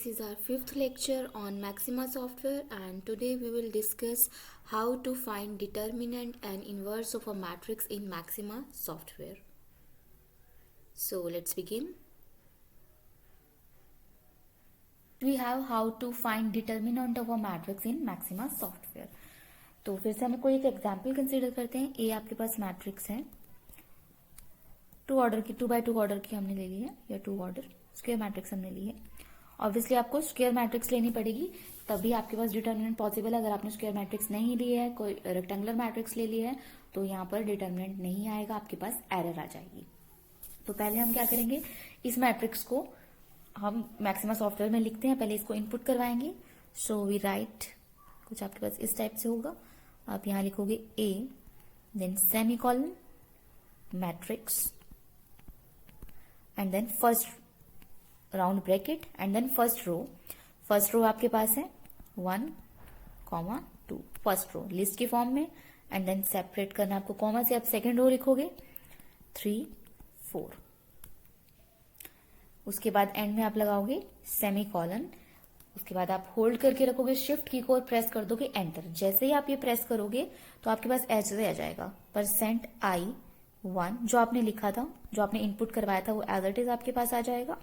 is our fifth lecture on Maxima software, and today we will discuss how to find determinant and inverse of a matrix in Maxima software. So let's begin. We have how to find determinant of a matrix in Maxima software. तो फिर से हम कोई एक example consider करते हैं. ए आपके पास matrix है, टू बाय टू ऑर्डर की हमने ले ली है, या टू ऑर्डर स्क्वायर मैट्रिक्स हमने ली है. ऑब्वियसली आपको स्क्वायर मैट्रिक्स लेनी पड़ेगी, तभी आपके पास डिटर्मिनेंट पॉसिबल है. अगर आपने स्क्वायर मैट्रिक्स नहीं ली है, कोई रेक्टेंगुलर मैट्रिक्स ले लिया है, तो यहाँ पर डिटर्मिनेंट नहीं आएगा, आपके पास एरर आ जाएगी. तो पहले हम क्या करेंगे, इस मैट्रिक्स को हम मैक्सिमा सॉफ्टवेयर में लिखते हैं. पहले इसको इनपुट करवाएंगे. सो वी राइट, कुछ आपके पास इस टाइप से होगा. आप यहाँ लिखोगे A, then semicolon, matrix, and then first round bracket, and then first row. First row आपके पास है 1, 2, फर्स्ट रो लिस्ट की फॉर्म में, एंड देन सेपरेट करना आपको कॉमा से. आप सेकेंड रो लिखोगे 3, 4. उसके बाद एंड में आप लगाओगे सेमी कॉलन. उसके बाद आप होल्ड करके रखोगे शिफ्ट की को और प्रेस कर दोगे एंटर. जैसे ही आप ये प्रेस करोगे तो आपके पास ऐसे आ जाएगा %i1, जो आपने लिखा था, जो आपने इनपुट करवाया था, वो एज इट इज आपके पास आ जाएगा.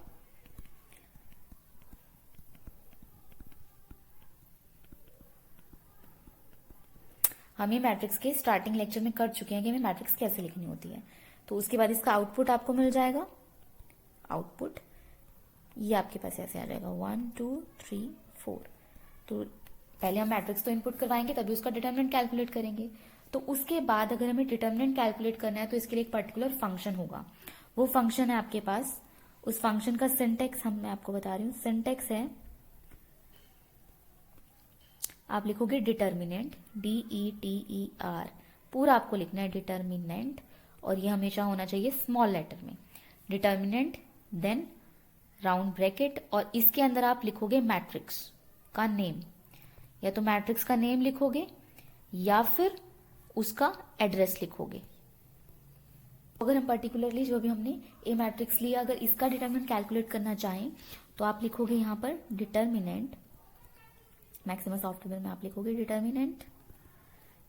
हम ये मैट्रिक्स के स्टार्टिंग लेक्चर में कर चुके हैं कि हमें मैट्रिक्स कैसे लिखनी होती है. तो उसके बाद इसका आउटपुट आपको मिल जाएगा. आउटपुट ये आपके पास ऐसे आ जाएगा 1, 2, 3, 4. तो पहले हम मैट्रिक्स तो इनपुट करवाएंगे, तभी उसका डिटर्मिनेंट कैलकुलेट करेंगे. तो उसके बाद अगर हमें डिटर्मिनेंट कैलकुलेट करना है, तो इसके लिए एक पर्टिकुलर फंक्शन होगा. वो फंक्शन है आपके पास. उस फंक्शन का सिंटेक्स मैं आपको बता रही हूँ. सिंटेक्स है, आप लिखोगे डिटर्मिनेंट, DETER, पूरा आपको लिखना है डिटर्मिनेंट, और ये हमेशा होना चाहिए स्मॉल लेटर में. डिटर्मिनेंट, देन राउंड ब्रैकेट, और इसके अंदर आप लिखोगे मैट्रिक्स का नेम. या तो मैट्रिक्स का नेम लिखोगे या फिर उसका एड्रेस लिखोगे. अगर हम पर्टिकुलरली जो भी हमने ए मैट्रिक्स लिया, अगर इसका डिटर्मिनेंट कैलकुलेट करना चाहें, तो आप लिखोगे यहां पर डिटर्मिनेंट. मैक्सिमा सॉफ्टवेयर में आप लिखोगे डिटर्मिनेंट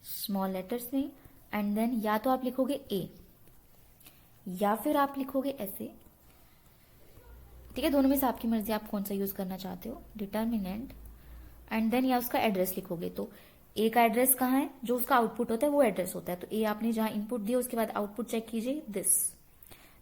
स्मॉल लेटर्स में, एंड देन या तो आप लिखोगे ए या फिर आप लिखोगे ऐसे. ठीक है, दोनों में से आपकी मर्जी, आप कौन सा यूज करना चाहते हो. डिटर्मिनेंट, एंड देन या उसका एड्रेस लिखोगे. तो ए का एड्रेस कहाँ है, जो उसका आउटपुट होता है वो एड्रेस होता है. तो ए आपने जहां इनपुट दिया, उसके बाद आउटपुट चेक कीजिए दिस.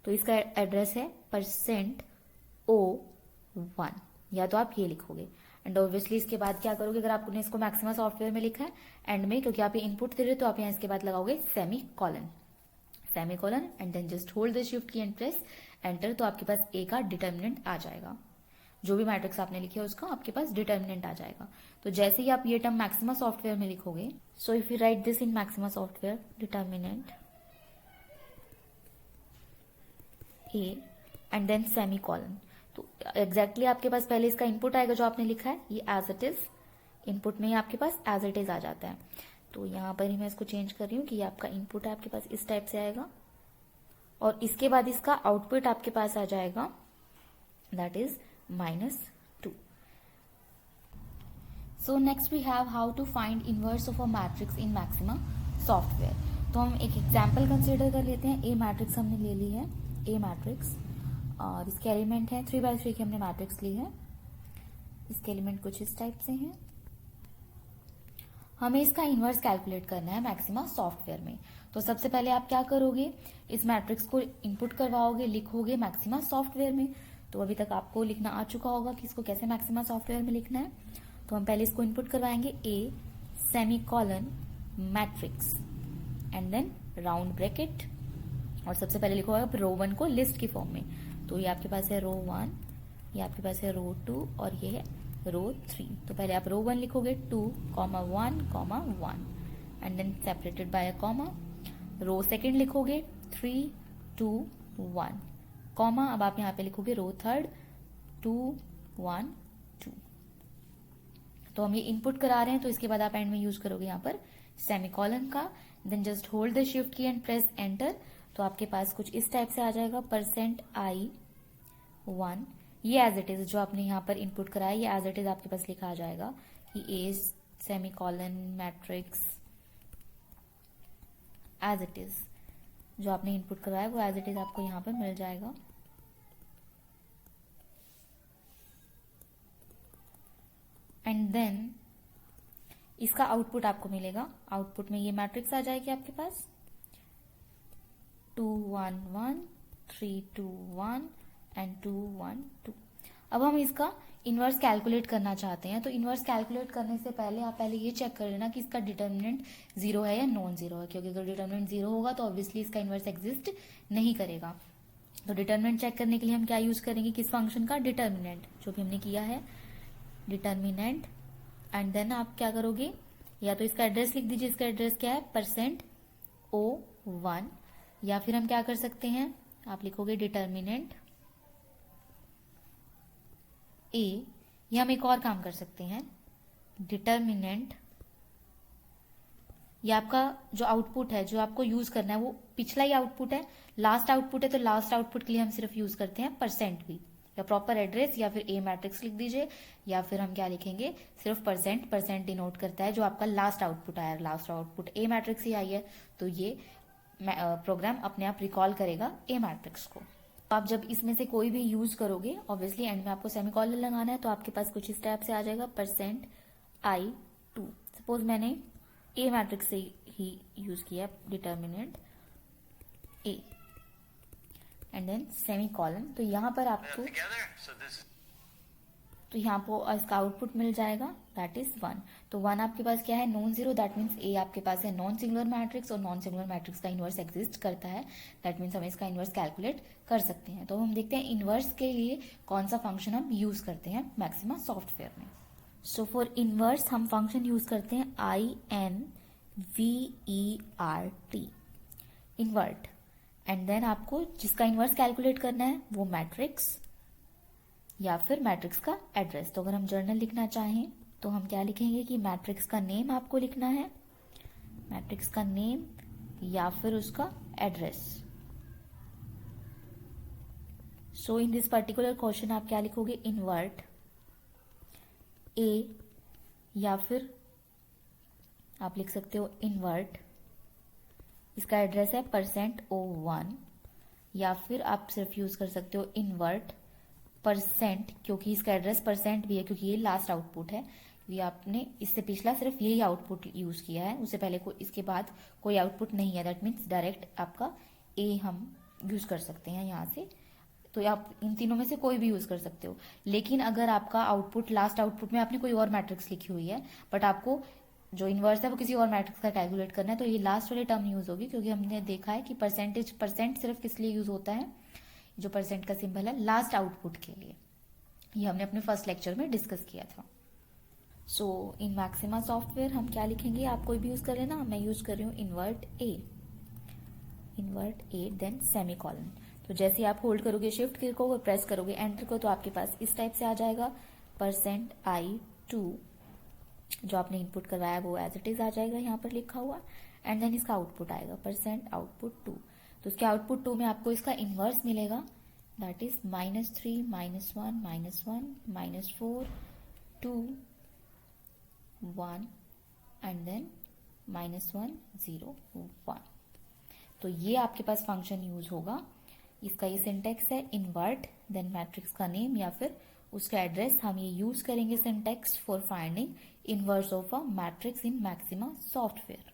तो इसका एड्रेस है %O1, या तो आप ये लिखोगे. एंड ऑब्वियसली इसके बाद क्या करोगे, अगर आपने इसको मैक्सिमा सॉफ्टवेयर में लिखा है, एंड में क्योंकि आप ये इनपुट दे रहे हो, तो आप यहाँ इसके बाद लगाओगे semicolon, and then just hold the shift key and press enter. तो आपके पास ए का डिटर्मिनेंट आ जाएगा. जो भी मैट्रिक्स आपने लिखी है उसका आपके पास डिटर्मिनेंट आ जाएगा. तो जैसे ही आप ये टर्म मैक्सिमा सॉफ्टवेयर में लिखोगे, so if you write this in Maxima software, determinant A and then semicolon, तो एग्जैक्टली आपके पास पहले इसका इनपुट आएगा जो आपने लिखा है, ये एज इट इज इनपुट में ही आपके पास एज इट इज आ जाता है. तो यहां पर ही मैं इसको चेंज कर रही हूँ कि ये आपका इनपुट है, आपके पास इस टाइप से आएगा, और इसके बाद इसका आउटपुट आपके पास आ जाएगा, that is -2. So next we have how to find inverse of a matrix in Maxima software. तो हम एक एग्जाम्पल कंसिडर कर लेते हैं. ए मैट्रिक्स हमने ले ली है, ए मैट्रिक्स, और इसके एलिमेंट है 3 by 3 की हमने मैट्रिक्स ली है. इसके एलिमेंट कुछ इस टाइप से हैं. हमें इसका इनवर्स कैलकुलेट करना है मैक्सिमा सॉफ्टवेयर में. तो सबसे पहले आप क्या करोगे, इस मैट्रिक्स को इनपुट करवाओगे, लिखोगे मैक्सिमा सॉफ्टवेयर में. तो अभी तक आपको लिखना आ चुका होगा कि इसको कैसे मैक्सिमा सॉफ्टवेयर में लिखना है. तो हम पहले इसको इनपुट करवाएंगे A semicolon matrix, and then round bracket, और सबसे पहले लिखोगे आप रो 1 को लिस्ट की फॉर्म में. तो ये आपके पास है रो 1, ये आपके पास है रो 2, और ये है रो 3. तो पहले आप रो 1 लिखोगे 2, 1, 1, and then separated by a comma. Row second लिखोगे 3, 2, 1, कॉमा. अब आप यहाँ पे लिखोगे रो थर्ड 2, 1, 2. तो हम ये इनपुट करा रहे हैं, तो इसके बाद आप एंड में यूज करोगे यहाँ पर सेमीकोलन का. Then just hold the shift key and press enter. तो आपके पास कुछ इस टाइप से आ जाएगा %i1, ये एज इट इज जो आपने यहाँ पर इनपुट कराया ये एज इट इज आपके पास लिखा आ जाएगा कि A semicolon matrix as it is जो आपने इनपुट कराया वो एज इट इज आपको यहाँ पर मिल जाएगा। एंड देन इसका आउटपुट आपको मिलेगा। आउटपुट में ये मैट्रिक्स आ जाएगी आपके पास 2 1 1 3 2 1 एंड 2 1 2। अब हम इसका इनवर्स कैलकुलेट करना चाहते हैं, तो इनवर्स कैलकुलेट करने से पहले आप पहले ये चेक कर लेना कि इसका डिटर्मिनेंट जीरो है या नॉन जीरो है, क्योंकि अगर डिटर्मिनेंट जीरो होगा तो ऑब्वियसली इसका इनवर्स एग्जिस्ट नहीं करेगा। तो डिटर्मिनेंट चेक करने के लिए हम क्या यूज करेंगे, किस फंक्शन का, डिटर्मिनेंट, जो भी हमने किया है डिटर्मिनेंट। एंड देन आप क्या करोगे, या तो इसका एड्रेस लिख दीजिए, इसका एड्रेस क्या है %O1, या फिर हम क्या कर सकते हैं, आप लिखोगे डिटर्मिनेंट ए, या हम एक और काम कर सकते हैं डिटर्मिनेंट, या आपका जो आउटपुट है जो आपको यूज करना है वो पिछला ही आउटपुट है, लास्ट आउटपुट है, तो लास्ट आउटपुट के लिए हम सिर्फ यूज करते हैं %भी, या प्रॉपर एड्रेस, या फिर ए मैट्रिक्स लिख दीजिए, या फिर हम क्या लिखेंगे सिर्फ %। डिनोट करता है जो आपका लास्ट आउटपुट आया, लास्ट आउटपुट ए मैट्रिक्स ही आई है, तो ये प्रोग्राम अपने आप रिकॉल करेगा ए मैट्रिक्स को। आप जब इसमें से कोई भी यूज करोगे ऑब्वियसली एंड में आपको सेमीकोलन लगाना है, तो आपके पास कुछ इस टाइप से आ जाएगा %I2। सपोज मैंने ए मैट्रिक्स से ही यूज किया determinant A and then semicolon, तो यहाँ पर आपको तो यहाँ पर इसका आउटपुट मिल जाएगा दैट इज 1। तो 1 आपके पास क्या है, नॉन जीरो, दैट मीन्स ए आपके पास है नॉन सिंगुलर मैट्रिक्स, और नॉन सिंगुलर मैट्रिक्स का इनवर्स एग्जिस्ट करता है, दैट मीन्स हम इसका इनवर्स कैलकुलेट कर सकते हैं। तो हम देखते हैं इनवर्स के लिए कौन सा फंक्शन हम यूज करते हैं मैक्सिमा सॉफ्टवेयर में। सो फॉर इनवर्स हम फंक्शन यूज करते हैं INVERT, इन्वर्ट। एंड देन आपको जिसका इनवर्स कैलकुलेट करना है वो मैट्रिक्स या फिर मैट्रिक्स का एड्रेस। तो अगर हम जर्नल लिखना चाहें तो हम क्या लिखेंगे कि मैट्रिक्स का नेम आपको लिखना है, मैट्रिक्स का नेम या फिर उसका address. So in this particular question आप क्या लिखोगे, इन्वर्ट ए, या फिर आप लिख सकते हो इन्वर्ट, इसका एड्रेस है %O1, या फिर आप सिर्फ यूज कर सकते हो इन्वर्ट %, क्योंकि इसका एड्रेस % भी है, क्योंकि ये लास्ट आउटपुट है, ये आपने इससे पिछला सिर्फ यही आउटपुट यूज किया है, उससे पहले इसके बाद कोई आउटपुट नहीं है, दैट मीन्स डायरेक्ट आपका ए हम यूज कर सकते हैं यहाँ से। तो आप इन तीनों में से कोई भी यूज कर सकते हो, लेकिन अगर आपका आउटपुट लास्ट आउटपुट में आपने कोई और मैट्रिक्स लिखी हुई है बट आपको जो इनवर्स है वो किसी और मैट्रिक्स का कैलकुलेट करना है, तो ये लास्ट वाली टर्म यूज होगी, क्योंकि हमने देखा है कि % सिर्फ किस लिए यूज होता है, जो % का सिंबल है लास्ट आउटपुट के लिए, ये हमने अपने फर्स्ट लेक्चर में डिस्कस किया था। सो इन मैक्सिमा सॉफ्टवेयर हम क्या लिखेंगे, आप कोई भी यूज कर लेना, मैं यूज कर रही हूँ इन्वर्ट ए देन सेमीकोलन। तो जैसे आप होल्ड करोगे शिफ्ट की को, प्रेस करोगे एंटर को, तो आपके पास इस टाइप से आ जाएगा %I2, जो आपने इनपुट करवाया वो एज इट इज आ जाएगा यहाँ पर लिखा हुआ, एंड देन इसका आउटपुट आएगा %output2। तो उसके आउटपुट 2 में आपको इसका इनवर्स मिलेगा, दैट इज -3 -1 -1 -4 2 1 एंड देन -1 0 1। तो ये आपके पास फंक्शन यूज होगा, इसका ये सिंटेक्स है इन्वर्ट देन मैट्रिक्स का नेम या फिर उसका एड्रेस। हम ये यूज करेंगे syntax for finding inverse of a matrix in Maxima software.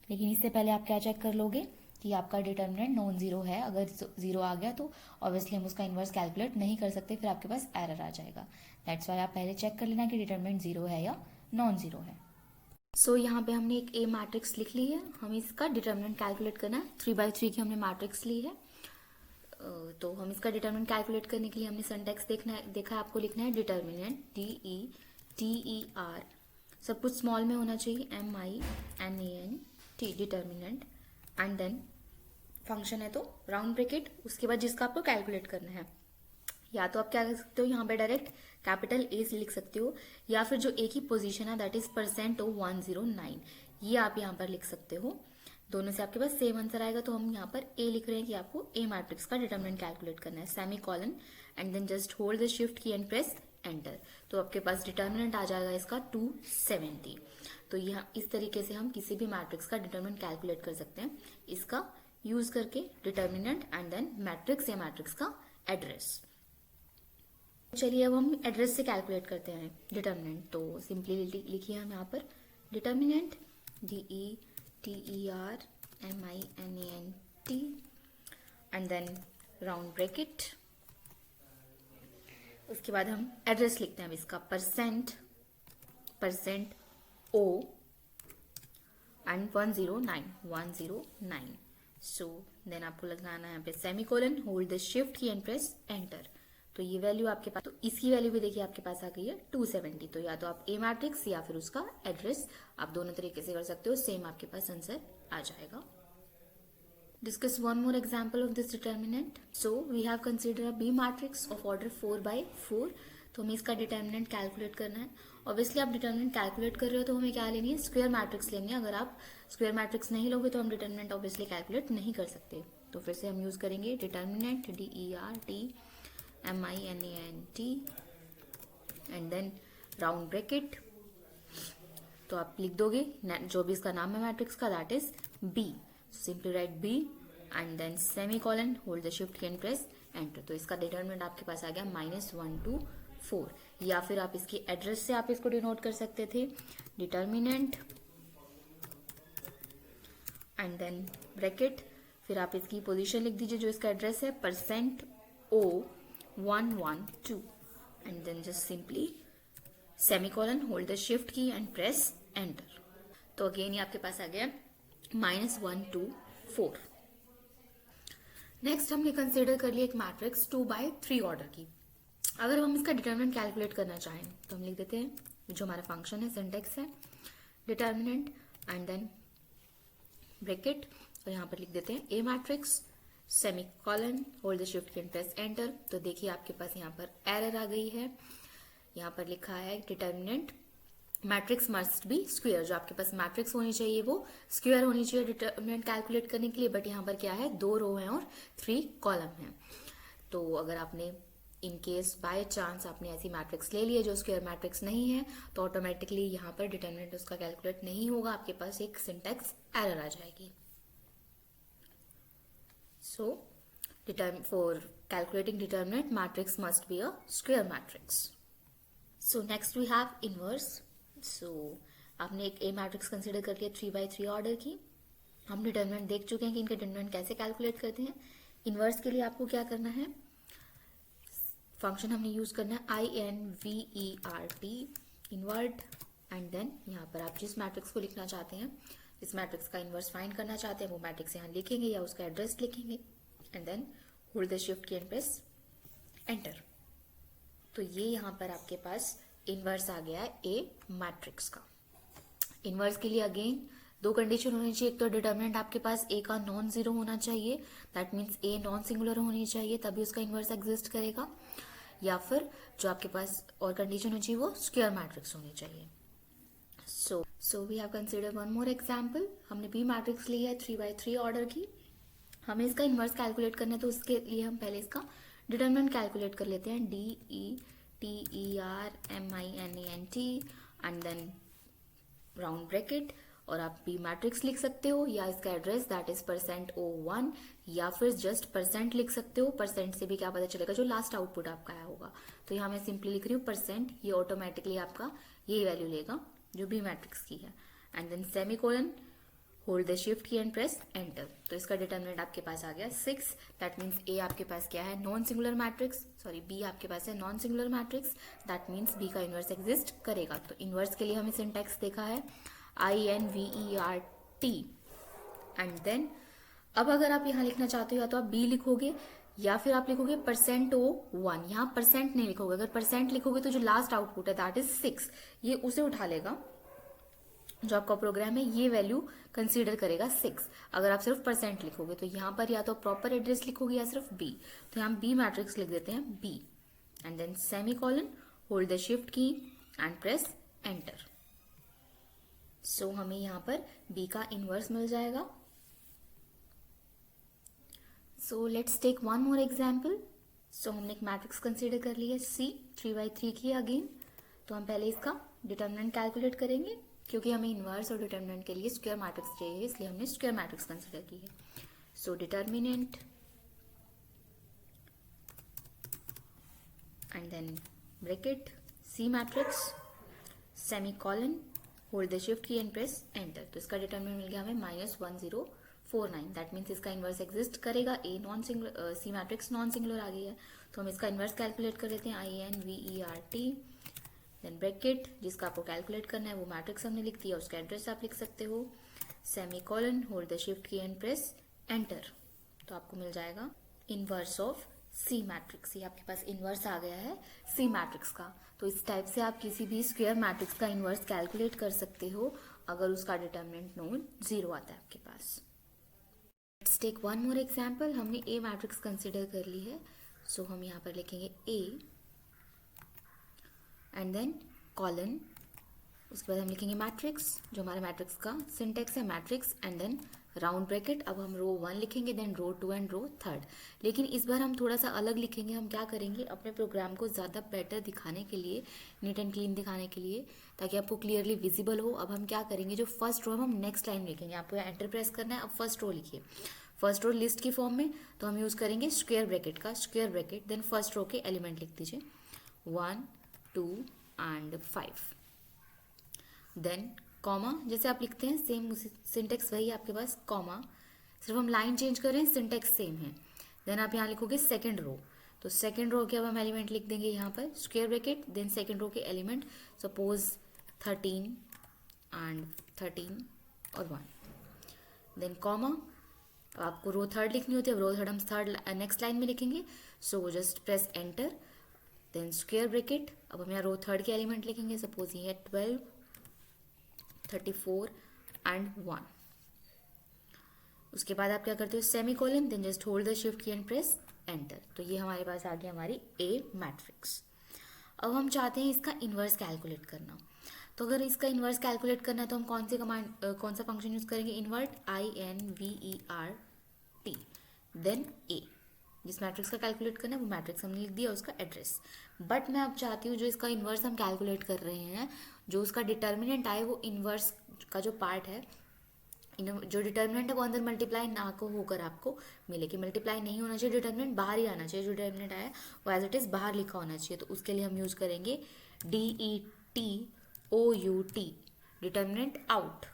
लेकिन इससे पहले आप क्या चेक कर लोगे कि आपका डिटर्मिनेंट नॉन जीरो है, अगर जीरो आ गया तो ऑब्वियसली हम उसका इनवर्स कैलकुलेट नहीं कर सकते, फिर आपके पास एरर आ जाएगा। दैट्स वाई आप पहले चेक कर लेना कि डिटर्मिनेंट जीरो है या नॉन जीरो है। सो यहाँ पे हमने एक ए मैट्रिक्स लिख ली है, हमें इसका डिटर्मिनेंट कैलकुलेट करना है। 3x3 की हमने मैट्रिक्स ली है, तो हम इसका डिटर्मिनेंट कैलकुलेट करने के लिए हमने सिंटेक्स देखा आपको लिखना है डिटर्मिनेंट DETER, सब कुछ स्मॉल में होना चाहिए, MINANT determinant, and then function है तो राउंड ब्रैकेट, उसके बाद जिसका आपको कैलकुलेट करना है। या तो आप क्या कर सकते हो, यहाँ पे डायरेक्ट कैपिटल ए से लिख सकते हो, या फिर जो ए की पोजीशन है दैट इज %O109, ये आप यहाँ पर लिख सकते हो। दोनों से आपके पास सेम आंसर आएगा, तो हम यहाँ पर ए लिख रहे हैं कि आपको ए मैट्रिक्स का डिटर्मिनेंट कैलकुलेट करना है, semicolon and then just hold the shift key and press enter. तो आपके पास डिटर्मिनेंट आ जाएगा इसका 270। तो यह इस तरीके से हम किसी भी मैट्रिक्स का डिटर्मिनेंट कैलकुलेट कर सकते हैं, इसका यूज करके डिटर्मिनेंट एंड देन मैट्रिक्स या मैट्रिक्स का एड्रेस। चलिए अब हम एड्रेस से कैलकुलेट करते हैं डिटर्मिनेंट। तो सिंपली लिखिए हम यहाँ पर determinant DETERMINENT and then round bracket. उसके बाद हम एड्रेस लिखते हैं अब इसका percent O and 109। So then आपको लगाना है यहाँ पे semicolon, hold the shift key and press enter. तो ये वैल्यू आपके पास, तो इसकी वैल्यू भी देखिए आपके पास आ गई है 270। तो या तो आप ए मैट्रिक्स या फिर उसका एड्रेस, आप दोनों तरीके से कर सकते हो, सेम आपके पास आंसर आ जाएगा। Discuss one more example of this determinant. So we have considered a B matrix of order 4/4. तो हमें इसका डिटर्मिनेंट कैलकुलेट करना है। ऑब्वियसली आप डिटर्मिनेंट कैलकुलेट कर रहे हो तो हमें क्या लेनी है, स्क्वायर मैट्रिक्स लेनी है। अगर आप स्क्वायर मैट्रिक्स नहीं लोगे तो हम डिटर्मिनेंट ऑब्वियसली कैलकुलेट नहीं कर सकते। तो फिर से हम यूज करेंगे determinant DERTMINENT and then round bracket. तो आप लिख दोगे जो भी इसका नाम है मैट्रिक्स का, that is B। Simply write B and then semicolon, hold the shift key and press enter. तो इसका डिटर्मिनेंट आपके पास आ गया -1 to 4। या फिर आप इसकी एड्रेस से आप इसको डिनोट कर सकते थे, डिटर्मिनेंट एंड देन ब्रैकेट, फिर आप इसकी पोजीशन लिख दीजिए जो इसका एड्रेस है %O112 and then just simply semicolon, hold the shift key and press enter. तो अगेन ये आपके पास आ गया -1 to 4। नेक्स्ट हमने कंसिडर कर लिया एक मैट्रिक्स 2/3 ऑर्डर की। अगर हम इसका डिटर्मिनेंट कैलकुलेट करना चाहें तो हम लिख देते हैं, जो हमारा फंक्शन है, सिंटेक्स है डिटर्मिनेंट एंड देन ब्रैकेट, और यहाँ पर लिख देते हैं A matrix semicolon, hold the shift and press enter. तो देखिए आपके पास यहाँ पर एरर आ गई है। यहाँ पर लिखा है determinant matrix must B square. जो आपके पास मैट्रिक्स होनी चाहिए वो स्क्वायर होनी चाहिए डिटर्मिनेंट कैलकुलेट करने के लिए, बट यहाँ पर क्या है, 2 रो है और 3 कॉलम है। तो अगर आपने इन केस बाय चांस आपने ऐसी मैट्रिक्स ले लिए जो स्क्वायर मैट्रिक्स नहीं है, तो ऑटोमेटिकली यहाँ पर डिटर्मिनेंट उसका कैलकुलेट नहीं होगा, आपके पास एक सिंटेक्स एरर आ जाएगी। So for calculating determinant matrix must be a square matrix. So next we have inverse. So आपने एक ए मैट्रिक्स कंसिडर कर लिया 3/3 ऑर्डर की। हम डिटर्मिनेंट देख चुके हैं कि इनका डिटर्मिनेंट कैसे कैलकुलेट करते हैं। इनवर्स के लिए आपको क्या करना है, फंक्शन हमने यूज करना है INVERT, इन्वर्ट एंड देन यहाँ पर आप जिस मैट्रिक्स को लिखना चाहते हैं, जिस मैट्रिक्स का इनवर्स फाइंड करना चाहते हैं, वो मैट्रिक्स यहाँ लिखेंगे या उसका एड्रेस लिखेंगे and then hold the shift key and press enter. तो ये यहाँ पर आपके पास इनवर्स आ गया है ए मैट्रिक्स का। इनवर्स के लिए अगेन 2 कंडीशन होनी चाहिए। एक तो डिटर्मिनेंट आपके पास ए का नॉन जीरो होना चाहिए, that means A non singular होनी चाहिए, तभी उसका इनवर्स एग्जिस्ट करेगा। या फिर जो आपके पास और कंडीशन होनी चाहिए वो स्क्वायर मैट्रिक्स होनी चाहिए। So we have consider one more example. हमने बी मैट्रिक्स ली है 3/3 ऑर्डर की। हमें इसका इनवर्स कैलकुलेट करना है, तो उसके लिए हम पहले इसका डिटर्मिनेंट कैलकुलेट कर लेते हैं DETERMINENT and then round bracket, और आप बी मैट्रिक्स लिख सकते हो या इसका एड्रेस दैट इज %O1, या फिर जस्ट परसेंट लिख सकते हो। परसेंट से भी क्या पता चलेगा, जो लास्ट आउटपुट आपका आया होगा। तो यहाँ मैं सिंपली लिख रही हूँ %, ये ऑटोमेटिकली आपका यही वैल्यू लेगा जो बी मैट्रिक्स की है and then semicolon, hold the shift key and press enter. तो इसका डिटर्मिनेंट आपके पास आ गया 6, दैट मीन्स ए आपके पास क्या है, non singular matrix, sorry B आपके पास है non singular matrix, that means B का इनवर्स एग्जिस्ट करेगा। तो इनवर्स के लिए हमें सिंटेक्स देखा है INVERT एंड देन अब अगर आप यहाँ लिखना चाहते हो या तो आप बी लिखोगे या फिर आप लिखोगे %O1। यहाँ परसेंट नहीं लिखोगे, अगर परसेंट लिखोगे तो जो लास्ट आउटपुट है दैट इज 6, ये उसे उठा लेगा। जो आपका प्रोग्राम है ये वैल्यू कंसीडर करेगा 6। अगर आप सिर्फ परसेंट लिखोगे तो यहाँ पर या तो प्रॉपर एड्रेस लिखोगे या सिर्फ बी। तो यहाँ बी मैट्रिक्स लिख देते हैं B and then semicolon, hold the shift key and press enter. So हमें यहाँ पर बी का इनवर्स मिल जाएगा। So let's take one more example. So हमने एक मैट्रिक्स कंसीडर कर लिया C 3/3 की अगेन। तो हम पहले इसका डिटर्मिनेंट कैलकुलेट करेंगे, क्योंकि हमें इन्वर्स और डिटर्मिनेंट के लिए स्क्वायर मैट्रिक्स चाहिए, इसलिए हमने स्क्वायर मैट्रिक्स कंसीडर की है। So determinant and then bracket C matrix semicolon, hold the shift key and press enter. तो इसका डिटर्मिनेंट मिल गया हमें -1049। दैट मीन्स इसका इन्वर्स एग्जिस्ट करेगा। A non singular, C matrix non singular आ गई है, तो हम इसका इन्वर्स कैलकुलेट कर लेते हैं। INVERT देन ब्रैकेट, जिसका आपको कैलकुलेट करना है वो मैट्रिक्स हमने लिख दिया, उसका एड्रेस आप लिख सकते हो। Semicolon, hold the shift key and press enter. तो आपको मिल जाएगा इन्वर्स ऑफ सी मैट्रिक्स। ये आपके पास इन्वर्स आ गया है सी मैट्रिक्स का। तो इस टाइप से आप किसी भी स्क्वायर मैट्रिक्स का इन्वर्स कैलकुलेट कर सकते हो अगर उसका डिटर्मिनेंट नोन 0 आता है आपके पास। Let's take one more example. हमने ए मैट्रिक्स कंसीडर कर ली है, सो हम यहाँ पर लिखेंगे ए एंड देन कॉलन, उसके बाद हम लिखेंगे मैट्रिक्स, जो हमारे मैट्रिक्स का सिंटेक्स है matrix and then round bracket. अब हम रो 1 लिखेंगे, देन रो 2 एंड रो 3। लेकिन इस बार हम थोड़ा सा अलग लिखेंगे। हम क्या करेंगे, अपने प्रोग्राम को ज़्यादा बेटर दिखाने के लिए, नीट एंड क्लीन दिखाने के लिए, ताकि आपको क्लियरली विजिबल हो। अब हम क्या करेंगे, जो फर्स्ट रो हम नेक्स्ट लाइन लिखेंगे। आपको एंटर प्रेस करना है। अब फर्स्ट रो लिखिए, फर्स्ट रो लिस्ट की फॉर्म में, तो हम यूज़ करेंगे स्क्वायर ब्रैकेट का, square bracket then first row के एलिमेंट लिख दीजिए 1 2 एंड 5, देन कॉमा, जैसे आप लिखते हैं सेम सिंटेक्स वही आपके पास, कॉमा, सिर्फ हम लाइन चेंज कर रहे हैं, सिंटेक्स सेम है। देन आप यहाँ लिखोगे सेकंड रो, तो सेकंड रो के अब हम एलिमेंट लिख देंगे यहाँ पर square bracket, then second row के एलिमेंट सपोज 13 एंड 13 और 1, देन कॉमा। आपको रो थर्ड लिखनी होती है, रो थर्ड हम थर्ड नेक्स्ट लाइन में लिखेंगे, so just press enter, then square bracket. अब हम यहाँ रो थर्ड के एलिमेंट लिखेंगे, सपोज ये है 12 34 एंड 1। उसके बाद आप क्या करते हो, semicolon, then just hold the shift key and press enter. तो ये हमारे पास आ गया हमारी ए मैट्रिक्स। अब हम चाहते हैं इसका इन्वर्स कैलकुलेट करना। तो अगर इसका इन्वर्स कैलकुलेट करना है तो हम कौन सी कमांड, कौन सा फंक्शन यूज करेंगे, इन्वर्ट INVERT देन ए। जिस मैट्रिक्स का कैलकुलेट करना है वो मैट्रिक्स हमने लिख दिया, उसका एड्रेस। बट मैं अब चाहती हूँ जो इसका इन्वर्स हम कैलकुलेट कर रहे हैं, जो उसका डिटर्मिनेंट आए वो इन्वर्स का जो पार्ट है, जो डिटर्मिनेंट है वो अंदर मल्टीप्लाई ना को होकर आपको मिले, कि मल्टीप्लाई नहीं होना चाहिए, डिटर्मिनेंट बाहर ही आना चाहिए। जो डिटर्मिनेंट आया वो एज इट इज बाहर लिखा होना चाहिए। तो उसके लिए हम यूज करेंगे DETOUT, डिटर्मिनेंट आउट।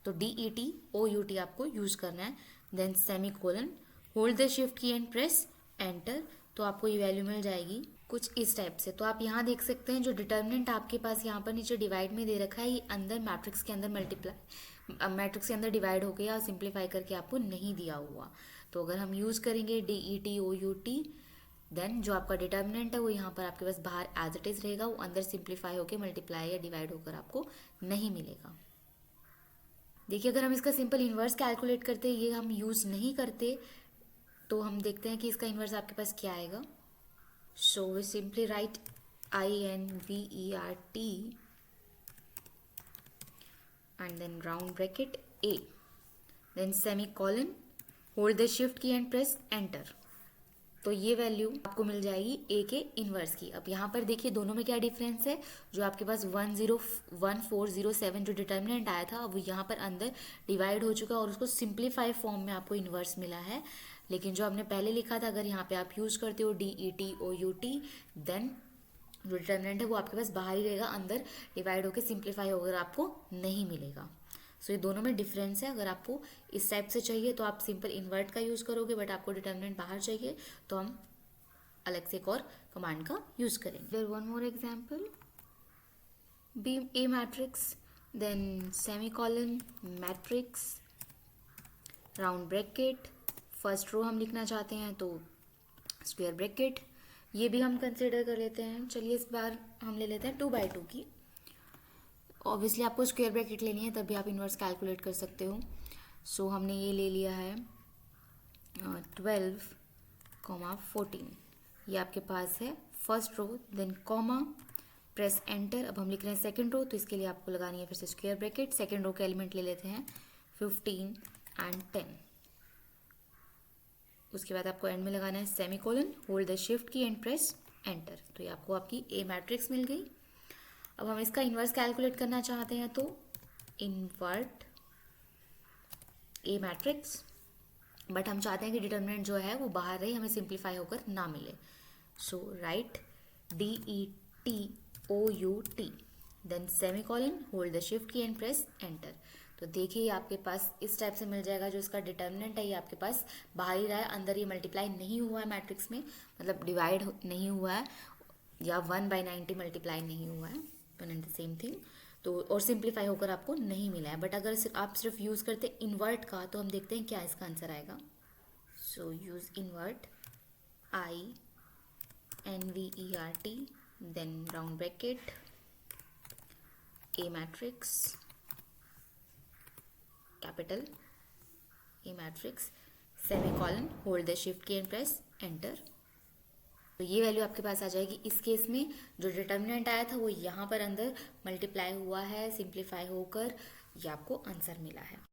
तो DETOUT आपको यूज करना है, then semicolon, hold the shift key and press enter. तो आपको ये वैल्यू मिल जाएगी कुछ इस टाइप से। तो आप यहाँ देख सकते हैं जो डिटर्मिनेंट आपके पास यहाँ पर नीचे डिवाइड में दे रखा है, ये अंदर मैट्रिक्स के अंदर मल्टीप्लाई, मैट्रिक्स के अंदर डिवाइड हो गया, सिंप्लीफाई करके आपको नहीं दिया हुआ। तो अगर हम यूज करेंगे DETOUT, देन जो आपका डिटर्मिनेंट है वो यहाँ पर आपके पास बाहर एज इट इज रहेगा, वो अंदर सिंप्लीफाई होकर मल्टीप्लाई या डिवाइड होकर आपको नहीं मिलेगा। देखिए अगर हम इसका सिंपल इन्वर्स कैलकुलेट करते, ये हम यूज नहीं करते, तो हम देखते हैं कि इसका इन्वर्स आपके पास क्या आएगा। So we simply write INVERT and then round bracket A, then semicolon, hold the shift key and press enter. तो ये वैल्यू आपको मिल जाएगी A के इन्वर्स की। अब यहाँ पर देखिए दोनों में क्या डिफरेंस है, जो आपके पास 101407 जो डिटर्मिनेंट आया था, अब यहाँ पर अंदर डिवाइड हो चुका है और उसको सिंप्लीफाई फॉर्म में आपको इन्वर्स मिला है। लेकिन जो आपने पहले लिखा था, अगर यहाँ पे आप यूज करते हो DETOUT, देन जो डिटर्मिनेंट है वो आपके पास बाहर ही रहेगा, अंदर डिवाइड होकर सिंप्लीफाई होकर आपको नहीं मिलेगा। सो ये दोनों में डिफरेंस है। अगर आपको इस टाइप से चाहिए तो आप सिंपल इन्वर्ट का यूज करोगे, बट आपको डिटर्मिनेंट बाहर चाहिए तो हम अलग से एक और कमांड का यूज करेंगे। There one more example, B a matrix, then semicolon, matrix, round bracket, first row हम लिखना चाहते हैं तो स्क्वायर ब्रैकेट, ये भी हम कंसिडर कर लेते हैं। चलिए इस बार हम ले लेते हैं 2/2 की। ऑब्वियसली आपको स्क्वायर ब्रैकेट लेनी है, तभी आप इन्वर्स कैलकुलेट कर सकते हो। सो हमने ये ले लिया है 12, 14, ये आपके पास है first row, then comma, press enter. अब हम लिख रहे हैं सेकंड रो, तो इसके लिए आपको लगानी है फिर से स्क्वायर ब्रैकेट। सेकंड रो के एलिमेंट ले लेते हैं 15 एंड 10, उसके बाद आपको एंड में लगाना है semicolon, hold the shift key and press enter. तो ये आपको आपकी ए मैट्रिक्स मिल गई। अब हम इसका इन्वर्स कैलकुलेट करना चाहते हैं तो इन्वर्ट ए मैट्रिक्स, बट हम चाहते हैं कि डिटर्मिनेंट जो है वो बाहर रहे, हमें सिंप्लीफाई होकर ना मिले। So write DETOUT then semicolon, hold the shift key and press enter. तो देखिए आपके पास इस टाइप से मिल जाएगा। जो इसका डिटर्मिनेंट है ये आपके पास बाहर ही रहा है, अंदर ये मल्टीप्लाई नहीं हुआ है मैट्रिक्स में, मतलब डिवाइड नहीं हुआ है, या 1/90 मल्टीप्लाई नहीं हुआ है, one and the same thing. तो और सिंप्लीफाई होकर आपको नहीं मिला है। बट अगर आप सिर्फ यूज़ करते इन्वर्ट का तो हम देखते हैं क्या इसका आंसर आएगा। So use invert INVERT then round bracket A matrix, capital A matrix, semicolon, hold the shift key and press enter. तो ये वैल्यू आपके पास आ जाएगी। इस केस में जो डिटर्मिनेंट आया था वो यहाँ पर अंदर मल्टीप्लाई हुआ है, सिंप्लीफाई होकर ये आपको आंसर मिला है।